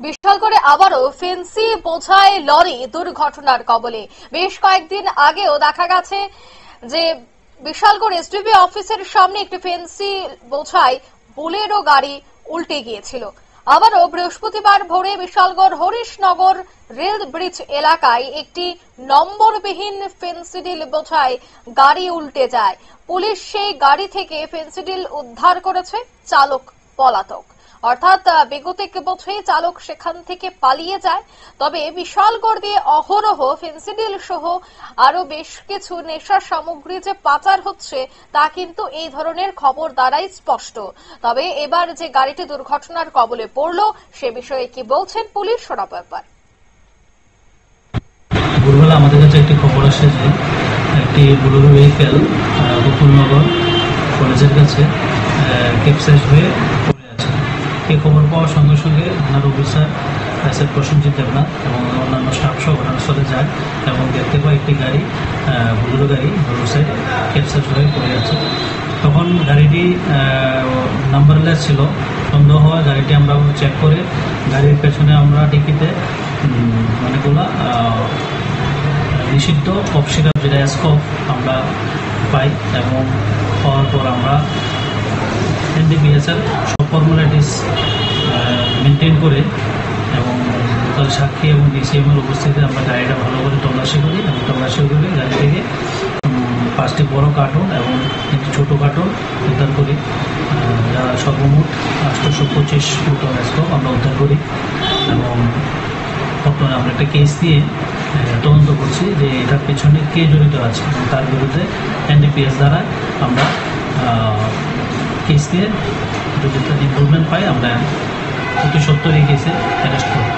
বিশালগড়ে আবারও ফেন্সি বোঝাই লরি দুর্ঘটনার কবলে। বেশ কয়েকদিন আগেও দেখা গেছে যে বিশালগড় এসডিপি অফিসের সামনে একটি ফেন্সি বোঝাই বোলেরো গাড়ি উল্টে গিয়েছিল। আবারও বৃহস্পতিবার ভোরে বিশালগড় হরিশনগর রেল ব্রিজ এলাকায় একটি নম্বরবিহীন ফেন্সিডিল বোঝাই গাড়ি উল্টে যায়। পুলিশ সেই গাড়ি থেকে ফেন্সিডিল উদ্ধার করেছে, চালক পলাতক। অর্থাৎ বেগতিক বোঝাই চালক সেখান থেকে পালিয়ে যায়। তবে বিশালগড় দিয়ে অহরহ ফেন্সিডিল সহ আরো বেশ কিছু নেশা সামগ্রী যে পাচার হচ্ছে তা কিন্তু এই ধরনের খবর দ্বারাই স্পষ্ট। তবে এবার যে গাড়িটি দুর্ঘটনার কবলে পড়ল সে বিষয়ে কি বলছেন পুলিশ, শোনাবো একবার। ভোরবেলা আমাদের কাছে একটি খবর আসে যে একটি বোলেরো ভেহিকেল গোকুলনগর কলেজের কাছে ক্যাপসাইজ হয়ে পড়ে আছে। এই খবর পাওয়ার সঙ্গে সঙ্গে থানার অফিসার এসআই প্রসেনজিৎ দেবনাথ এবং অন্যান্য স্টাফ সহ ঘটনাস্থলে যায় এবং দেখতে পাই একটি গাড়ি বোলেরো গাড়ি রোড সাইডে ক্যাপসাইজ হয়ে পড়ে আছে। তখন গাড়িটি নাম্বারলেস ছিল। সন্দেহ হওয়া গাড়িটি আমরা চেক করে গাড়ির পেছনে আমরা ডিকিতে অনেকগুলা নিষিদ্ধ কফ সিরাপ যেটা স্কপ আমরা পাই এবং পাওয়ার পর আমরা এনডিপিএসের সব ফর্মালিটিস মেনটেন করে এবং তার সাক্ষী এবং ডিসিএমের উপস্থিতিতে আমরা গাড়িটা ভালো করে তল্লাশি করি এবং তল্লাশি করে গাড়ি থেকে 5টি বড় কার্টন এবং 3টি ছোটো কার্টন উদ্ধার করি। যারা সর্বমোট 825 ফুটন স্কপ আমরা উদ্ধার করি এবং বর্তমানে আমরা একটা কেস দিয়ে তদন্ত করছি যে এটার পেছনে কে জড়িত আছে এবং তার বিরুদ্ধে এনডিপিএস দ্বারা আমরা কেস দিয়ে যদি তার ইনভলভমেন্ট পাই আমরা অতি সত্তর এই কেসে অ্যারেস্ট করব।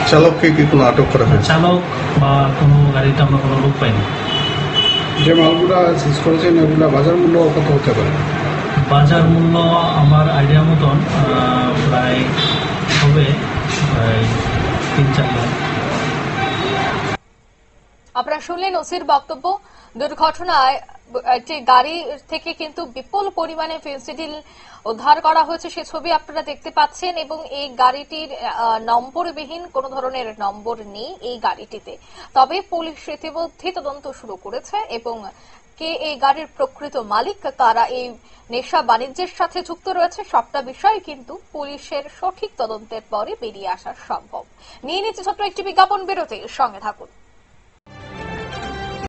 চালককে কি কোনো আটক করা হয়েছে? চালক বা কোনো গাড়িতে আমরা কোনো লোক পাইনি। যে মালগুলা সিজ করেছেন এগুলা বাজার মূল্য কত হতে পারে? বাজার মূল্য আমার আইডিয়া মতন প্রায় হবে প্রায় 3-4 লাখ। আপনারা শুনলেন ওসির বক্তব্য। দুর্ঘটনায় একটি গাড়ি থেকে কিন্তু বিপুল পরিমাণে ফেন্সিডিল উদ্ধার করা হয়েছে, সে ছবি আপনারা দেখতে পাচ্ছেন এবং এই গাড়িটির নম্বরবিহীন কোনো ধরনের নম্বর নেই এই গাড়িটিতে। তবে পুলিশ ইতিমধ্যে তদন্ত শুরু করেছে এবং কে এই গাড়ির প্রকৃত মালিক, কারা এই নেশা বাণিজ্যের সাথে যুক্ত রয়েছে সবটা বিষয় কিন্তু পুলিশের সঠিক তদন্তের পরে বেরিয়ে আসা সম্ভব। নিয়ে নিচ্ছে ছোট্ট একটি বিজ্ঞাপন বিরতি, সঙ্গে থাকুন।